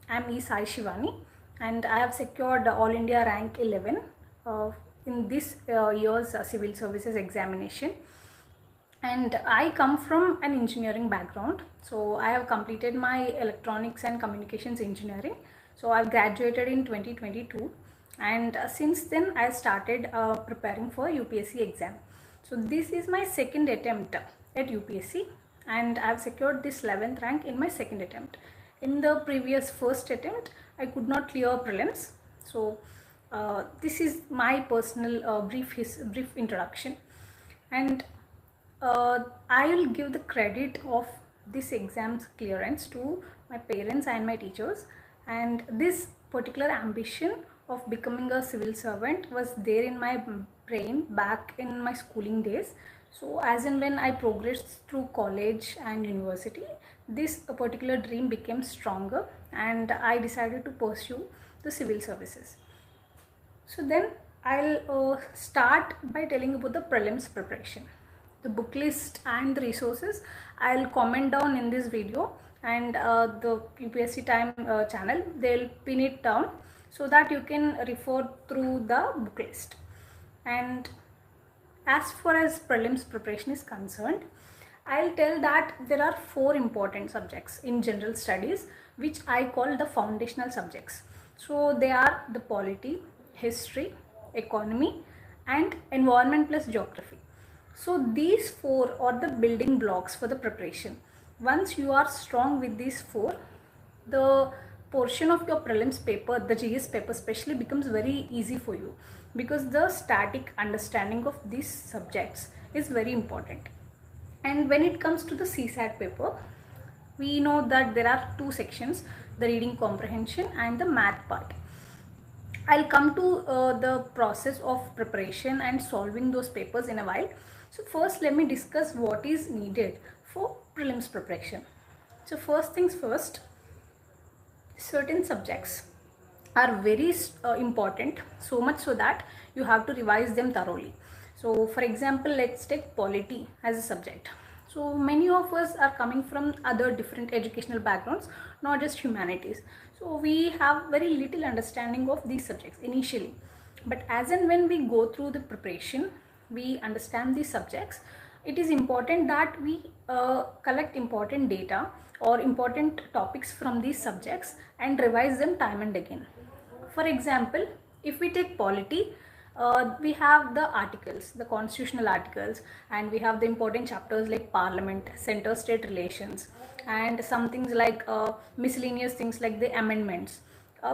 I'm Sai Shivani, and I have secured All India rank 11 in this year's civil services examination. And I come from an engineering background, so I have completed my electronics and communications engineering. So I've graduated in 2022, and since then I started preparing for UPSC exam. So this is my second attempt at UPSC, and I've secured this 11th rank in my second attempt. In the previous first attempt, I could not clear prelims. So this is my personal brief introduction, and I will give the credit of this exam's clearance to my parents and my teachers. And this particular ambition of becoming a civil servant was there in my brain back in my schooling days. So as and when I progressed through college and university, this particular dream became stronger, and I decided to pursue the civil services. So then I'll start by telling about the prelims preparation. The book list and the resources I'll comment down in this video, and the UPSC Time channel, they'll pin it down so that you can refer through the book list. And as far as prelims preparation is concerned, I'll tell that there are 4 important subjects in general studies which I call the foundational subjects. So they are the polity, history, economy, and environment plus geography. So these 4 are the building blocks for the preparation. Once you are strong with these 4, the portion of your prelims paper, the GS paper especially, becomes very easy for you, because the static understanding of these subjects is very important. And when it comes to the CSAT paper, we know that there are 2 sections, the reading comprehension and the math part. I'll come to the process of preparation and solving those papers in a while. So first, let me discuss what is needed for prelims preparation. So first things first, certain subjects are very important, so much so that you have to revise them thoroughly. So for example, let's take polity as a subject. So many of us are coming from other different educational backgrounds, not just humanities. So we have very little understanding of these subjects initially. But as and when we go through the preparation, we understand these subjects. It is important that we collect important data or important topics from these subjects and revise them time and again. For example, if we take polity, we have the articles, the constitutional articles, and we have the important chapters like parliament, center-state relations, and some things like miscellaneous things like the amendments.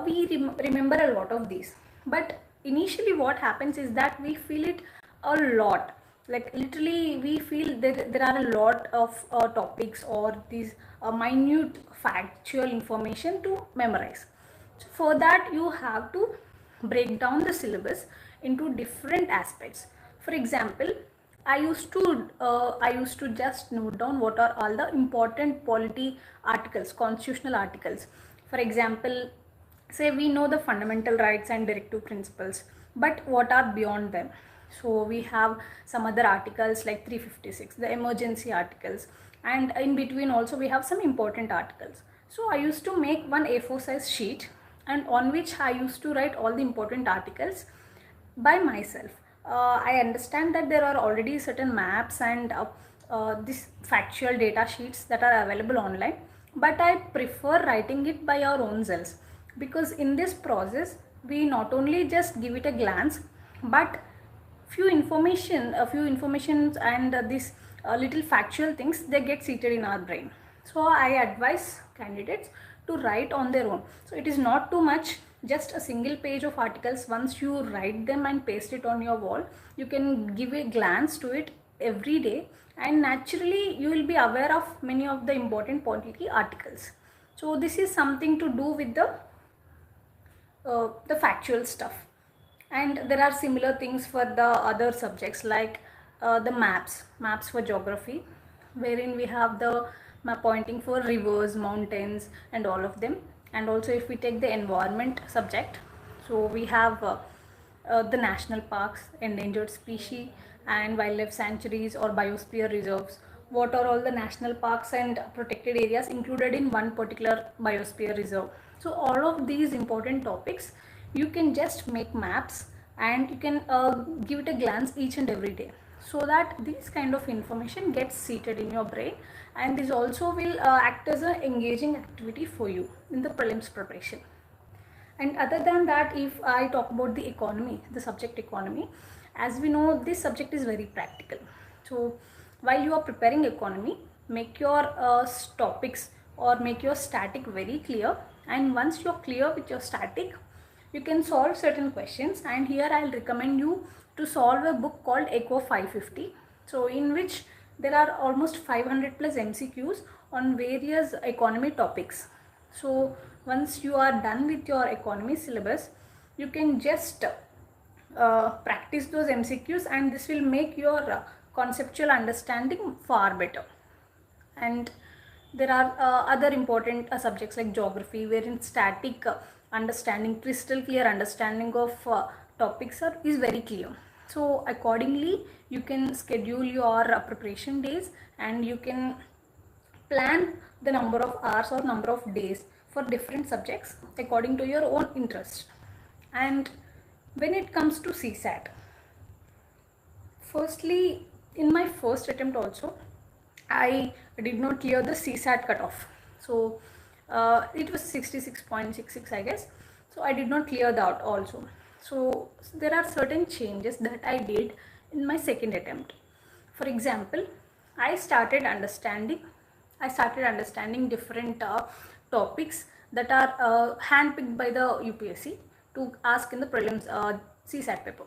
We remember a lot of these, but initially what happens is that we feel it a lot, like literally we feel that there are a lot of topics or these minute factual information to memorize. So for that, you have to break down the syllabus into different aspects. For example, I used to just note down what are all the important polity articles, constitutional articles. For example, say we know the fundamental rights and directive principles, but what are beyond them? So we have some other articles like 356, the emergency articles, and in between also we have some important articles. So I used to make one A4 size sheet, and on which I used to write all the important articles by myself. I understand that there are already certain maps and this factual data sheets that are available online, but I prefer writing it by our own selves, because in this process we not only just give it a glance, but few informations and these little factual things, they get seated in our brain. So I advise candidates to write on their own. So it is not too much, just a single page of articles. Once you write them and paste it on your wall, you can give a glance to it every day, and naturally you will be aware of many of the important polity articles. So this is something to do with the factual stuff. And there are similar things for the other subjects like the maps for geography, wherein we have the map pointing for rivers, mountains, and all of them. And also if we take the environment subject, so we have the national parks, endangered species, and wildlife sanctuaries or biosphere reserves. What are all the national parks and protected areas included in one particular biosphere reserve? So all of these important topics, you can just make maps and you can give it a glance each and every day, so that this kind of information gets seated in your brain, and this also will act as an engaging activity for you in the prelims preparation. And other than that, if I talk about the economy, the subject economy, as we know, this subject is very practical. So while you are preparing economy, make your topics or make your static very clear. And once you're clear with your static, you can solve certain questions. And here I'll recommend you to solve a book called Eco 550. So in which there are almost 500 plus MCQs on various economy topics. So once you are done with your economy syllabus, you can just practice those MCQs, and this will make your conceptual understanding far better. And there are other important subjects like geography, wherein static understanding, crystal clear understanding of topics is very clear. So accordingly, you can schedule your preparation days, and you can plan the number of hours or number of days for different subjects according to your own interest. And when it comes to CSAT, firstly, in my first attempt also, I did not clear the CSAT cutoff. So it was 66.66, I guess. So I did not clear that also. So there are certain changes that I did in my second attempt. For example, I started understanding different topics that are handpicked by the UPSC to ask in the prelims CSAT paper.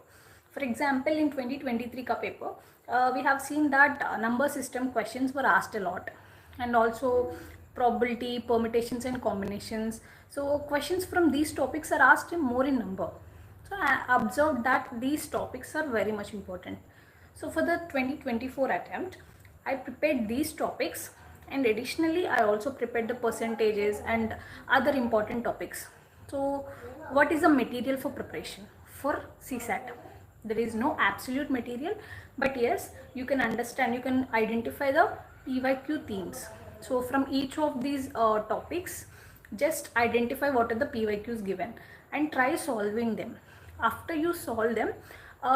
For example, in 2023 ka paper, we have seen that number system questions were asked a lot, and also probability, permutations and combinations. So questions from these topics are asked more in number. So I observed that these topics are very much important. So for the 2024 attempt, I prepared these topics, and additionally I also prepared the percentages and other important topics. So what is the material for preparation for CSAT? There is no absolute material, but yes, you can understand, you can identify the PYQ themes. So from each of these topics, just identify what are the PYQs given and try solving them. After you solve them,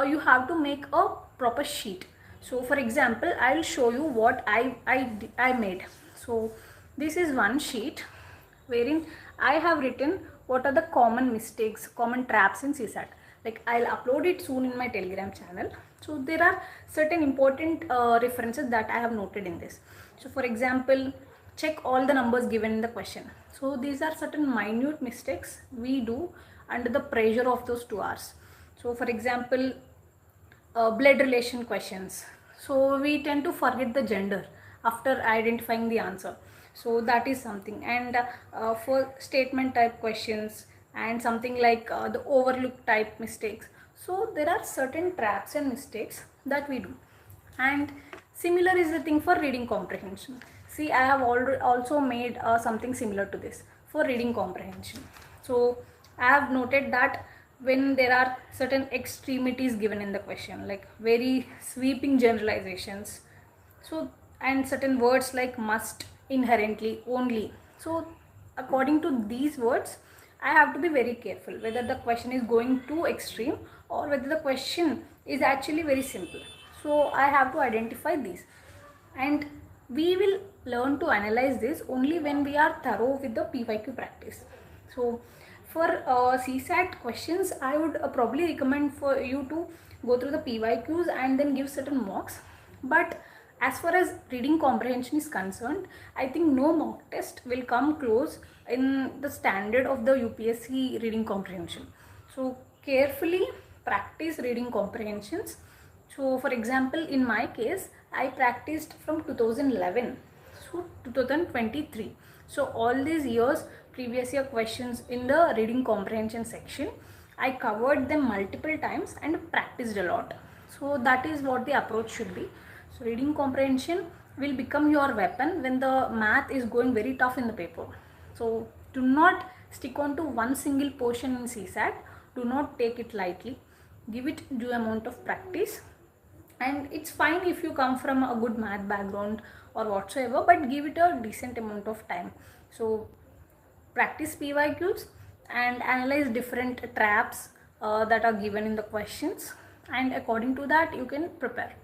you have to make a proper sheet. So for example, I'll show you what I made. So this is one sheet wherein I have written what are the common mistakes, common traps in CSAT. Like, I'll upload it soon in my Telegram channel. So there are certain important references that I have noted in this. So for example, check all the numbers given in the question. So these are certain minute mistakes we do under the pressure of those 2 hours. So for example, blood relation questions. So we tend to forget the gender after identifying the answer. So that is something. And for statement type questions and something like the overlook type mistakes. So there are certain traps and mistakes that we do. And similar is the thing for reading comprehension. See, I have also made something similar to this for reading comprehension. So I have noted that when there are certain extremities given in the question, like very sweeping generalizations, so and certain words like must, inherently, only. So according to these words, I have to be very careful whether the question is going too extreme or whether the question is actually very simple. So I have to identify these, and we will learn to analyze this only when we are thorough with the PYQ practice. So for CSAT questions, I would probably recommend for you to go through the PYQs and then give certain mocks. But as far as reading comprehension is concerned, I think no mock test will come close in the standard of the UPSC reading comprehension. So carefully practice reading comprehensions. So for example, in my case, I practiced from 2011 to 2023. So all these years, previous year questions in the reading comprehension section, I covered them multiple times and practiced a lot. So that is what the approach should be. So reading comprehension will become your weapon when the math is going very tough in the paper. So do not stick on to one single portion in CSAT. Do not take it lightly. Give it due amount of practice. And it's fine if you come from a good math background or whatsoever, but give it a decent amount of time. So practice PYQs and analyze different traps that are given in the questions, and according to that you can prepare.